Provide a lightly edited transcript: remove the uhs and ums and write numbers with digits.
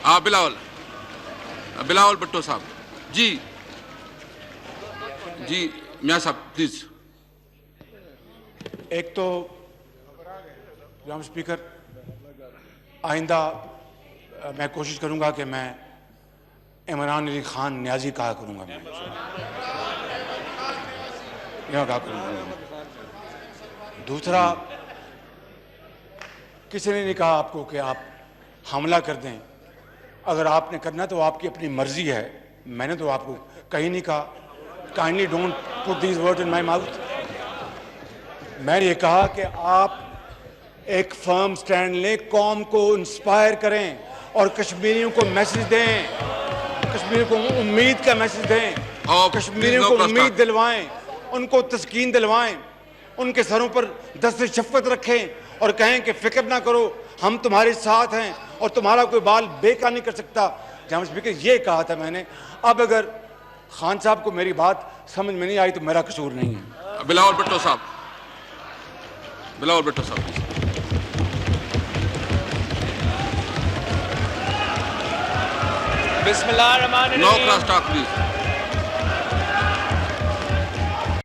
بلاول بھٹو صاحب. جی میاں صاحب پلیز. ایک تو جناب اسپیکر آئندہ میں کوشش کروں گا کہ میں عمران علی خان نیازی کہا کروں گا. میں کہا کروں گا. دوسرا، کسی نے نہیں کہا آپ کو کہ آپ حملہ کر دیں. اگر آپ نے کرنا تو آپ کی اپنی مرضی ہے. میں نے تو آپ کو کہیں نہیں کہا. Kindly don't put these word in my mouth. میں نے یہ کہا کہ آپ ایک فرم سٹینڈ لیں, قوم کو انسپائر کریں اور کشمیریوں کو میسج دیں, کشمیریوں کو امید کا میسج دیں, کشمیریوں کو امید دلوائیں, ان کو تسکین دلوائیں, ان کے سروں پر دست شفقت رکھیں اور کہیں کہ فکر نہ کرو, ہم تمہارے ساتھ ہیں اور تمہارا کوئی بال بیکار نہیں کر سکتا. جناب اسپیکر, یہ کہا تھا میں نے. اب اگر خان صاحب کو میری بات سمجھ میں نہیں آئی تو میرا قصور نہیں ہے. بلاول بھٹو صاحب. بسم اللہ الرحمن الرحیم. No cross talk, please.